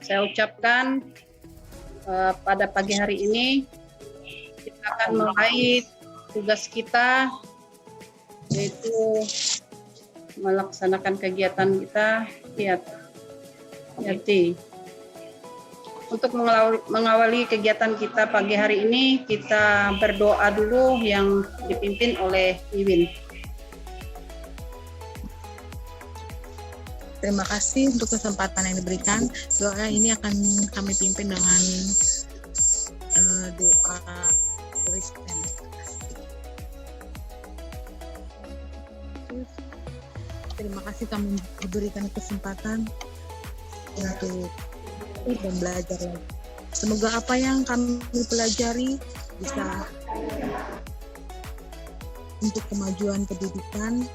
Saya ucapkan pada pagi hari ini kita akan mulai tugas kita, yaitu melaksanakan kegiatan kita yaitu untuk mengawali kegiatan kita pagi hari ini, kita berdoa dulu yang dipimpin oleh Wiwin. Terima kasih untuk kesempatan yang diberikan. Doa ini akan kami pimpin dengan doa Kristen. Terima kasih kami diberikan kesempatan untuk dan belajar lagi. Semoga apa yang kami pelajari bisa untuk kemajuan pendidikan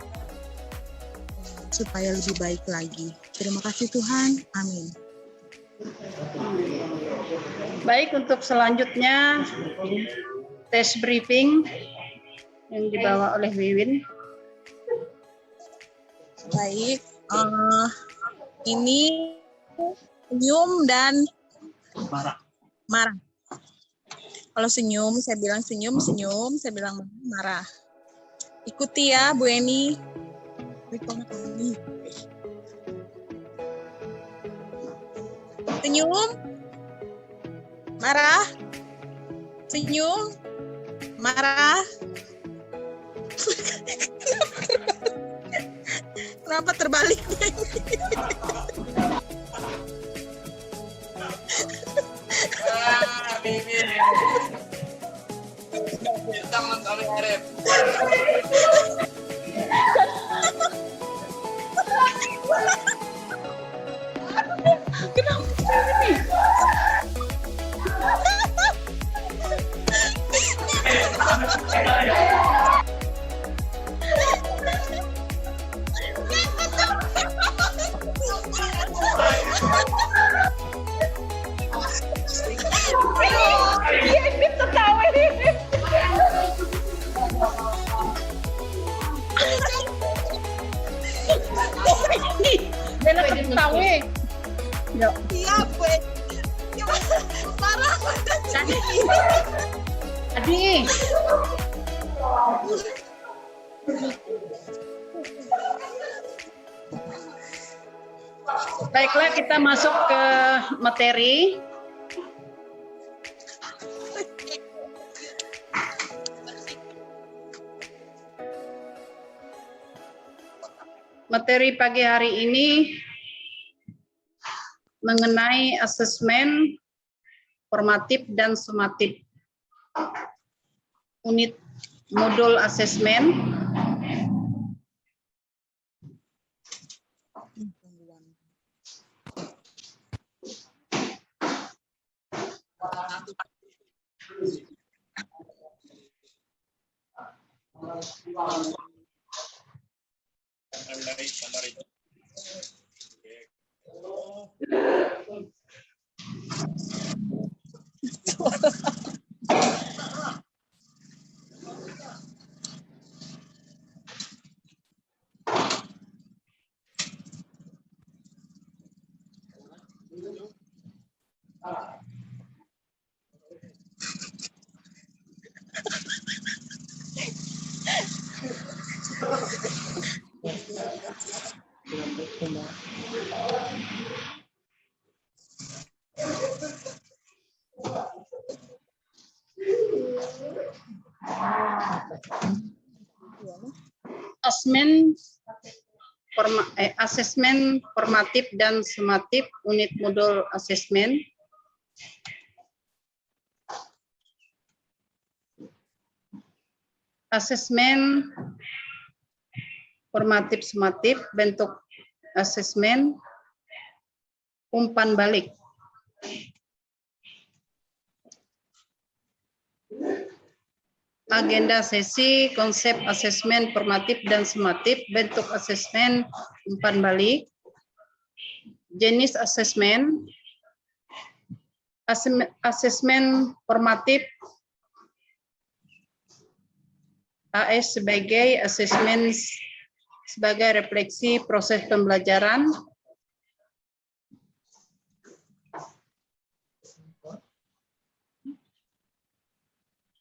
supaya lebih baik lagi. Terima kasih Tuhan. Amin. Baik, untuk selanjutnya tes briefing yang dibawa oleh Wiwin. Baik, ini senyum dan marah. Kalau senyum, saya bilang senyum, saya bilang marah. Ikuti ya, Bu Eni. Senyum, marah, senyum, marah. Kenapa terbalik? Iya, Bu. Marah. Adi. Baiklah, kita masuk ke materi. Materi pagi hari ini mengenai asesmen formatif dan sumatif. Unit modul asesmen. Asesmen formatif dan sumatif unit modul asesmen. Asesmen formatif sumatif, bentuk asesmen umpan balik. Agenda sesi, konsep asesmen formatif dan sumatif, bentuk asesmen umpan balik. jenis asesmen, asesmen formatif, AS sebagai asesmen sebagai refleksi proses pembelajaran,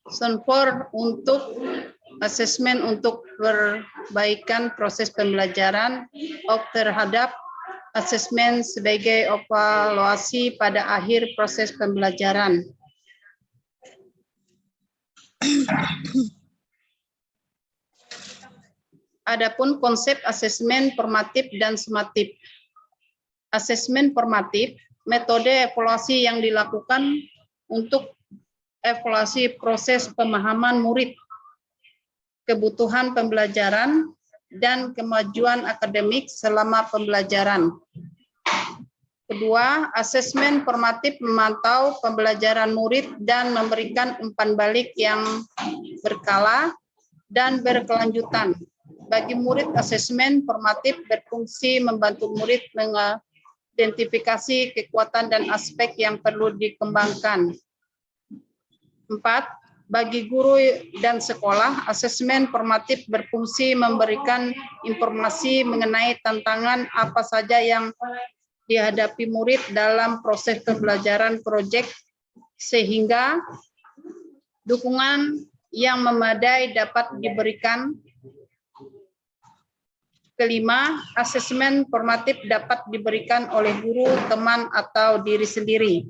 SONFOR untuk asesmen untuk perbaikan proses pembelajaran, terhadap asesmen sebagai evaluasi pada akhir proses pembelajaran. Adapun konsep asesmen formatif dan sumatif. Asesmen formatif, metode evaluasi yang dilakukan untuk evaluasi proses pemahaman murid, kebutuhan pembelajaran, dan kemajuan akademik selama pembelajaran. Kedua, asesmen formatif memantau pembelajaran murid dan memberikan umpan balik yang berkala dan berkelanjutan. Bagi murid, asesmen formatif berfungsi membantu murid mengidentifikasi kekuatan dan aspek yang perlu dikembangkan. 4. Bagi guru dan sekolah, asesmen formatif berfungsi memberikan informasi mengenai tantangan apa saja yang dihadapi murid dalam proses pembelajaran proyek, sehingga dukungan yang memadai dapat diberikan. Kelima, asesmen formatif dapat diberikan oleh guru, teman, atau diri sendiri.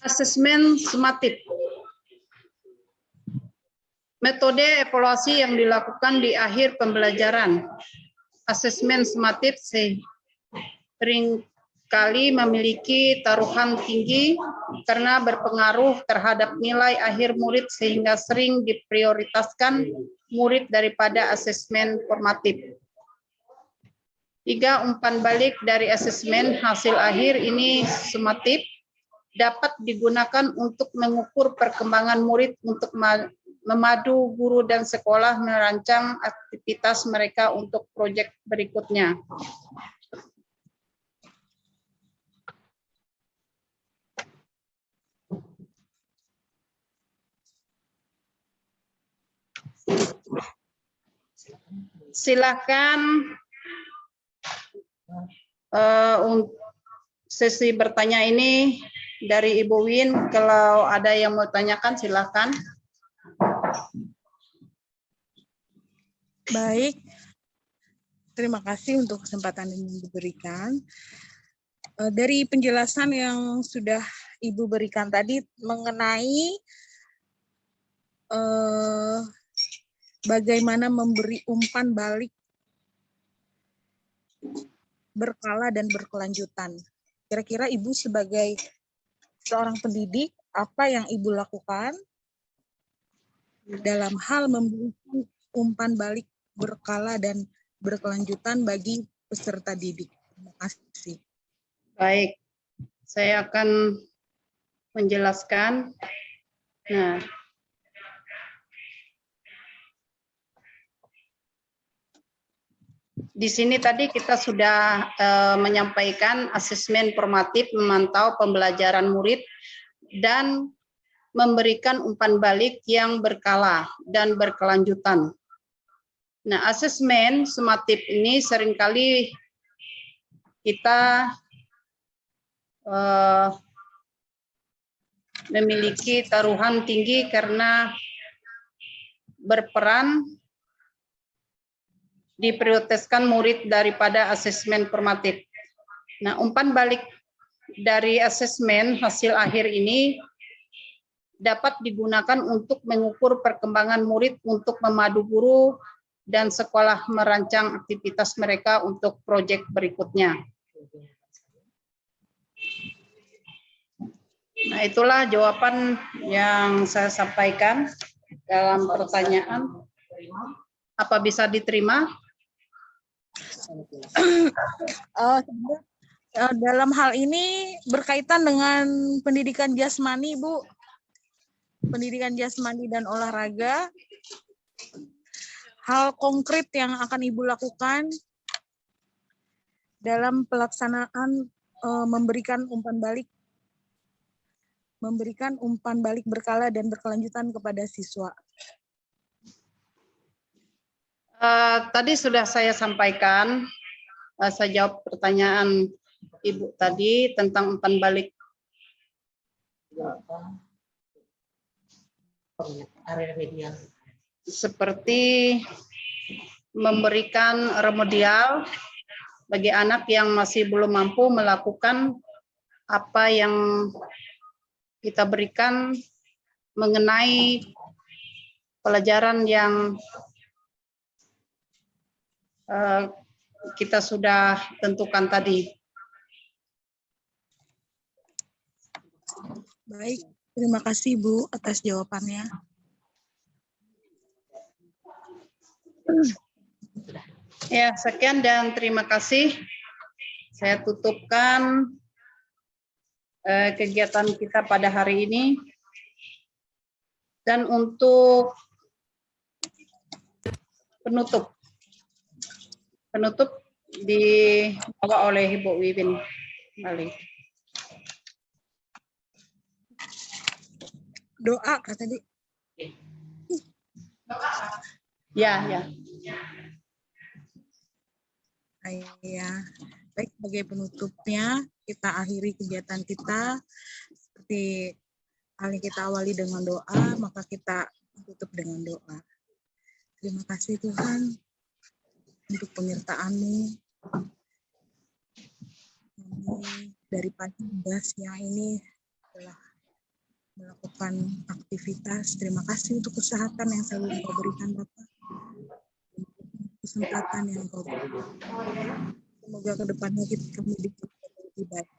Asesmen sumatif. Metode evaluasi yang dilakukan di akhir pembelajaran. Asesmen sumatif seringkali memiliki taruhan tinggi karena berpengaruh terhadap nilai akhir murid sehingga sering diprioritaskan murid daripada asesmen formatif. 3. Umpan balik dari asesmen hasil akhir ini sumatif dapat digunakan untuk mengukur perkembangan murid untuk memadu guru dan sekolah merancang aktivitas mereka untuk proyek berikutnya. Silakan sesi bertanya ini dari Ibu Win, kalau ada yang mau tanyakan silakan. Baik, terima kasih untuk kesempatan yang diberikan. Dari penjelasan yang sudah Ibu berikan tadi mengenai bagaimana memberi umpan balik berkala dan berkelanjutan. Kira-kira Ibu sebagai seorang pendidik, apa yang Ibu lakukan dalam hal memberikan umpan balik berkala dan berkelanjutan bagi peserta didik? Terima kasih. Baik, saya akan menjelaskan. Nah, di sini tadi kita sudah menyampaikan asesmen formatif memantau pembelajaran murid dan memberikan umpan balik yang berkala dan berkelanjutan. Nah, asesmen sumatif ini seringkali kita memiliki taruhan tinggi karena berperan diprioritaskan murid daripada asesmen formatif. Nah, umpan balik dari asesmen hasil akhir ini dapat digunakan untuk mengukur perkembangan murid untuk memadu guru dan sekolah merancang aktivitas mereka untuk proyek berikutnya. Nah, itulah jawaban yang saya sampaikan dalam pertanyaan. Apa bisa diterima? dalam hal ini berkaitan dengan pendidikan jasmani, Bu. Pendidikan jasmani dan olahraga. Hal konkret yang akan Ibu lakukan dalam pelaksanaan memberikan umpan balik berkala dan berkelanjutan kepada siswa. Tadi sudah saya sampaikan, saya jawab pertanyaan Ibu tadi tentang umpan balik. Seperti memberikan remedial bagi anak yang masih belum mampu melakukan apa yang kita berikan mengenai pelajaran yang kita sudah tentukan tadi. Baik, terima kasih Bu atas jawabannya. Ya, sekian dan terima kasih. Saya tutupkan kegiatan kita pada hari ini. Dan untuk penutup dibawa oleh Ibu Wiwin kembali. Doa Kak tadi. Ya. Ya, baik, sebagai penutupnya kita akhiri kegiatan kita seperti halnya kita awali dengan doa, maka kita tutup dengan doa. Terima kasih Tuhan untuk penyertaan-Mu. Dari pagi hingga siang ini telah melakukan aktivitas. Terima kasih untuk kesehatan yang selalu Engkau berikan Bapak. Kesempatan yang Engkau berikan. Semoga kedepannya kami diperoleh lebih baik.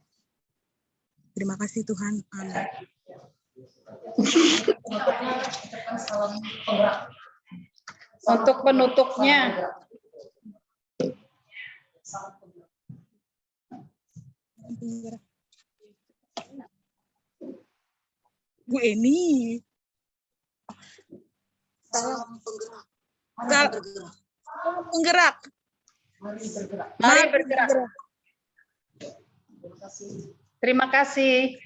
Terima kasih Tuhan. Amin. Untuk penutupnya, Bu Eni. Salam penggerak. Mari bergerak. Terima kasih.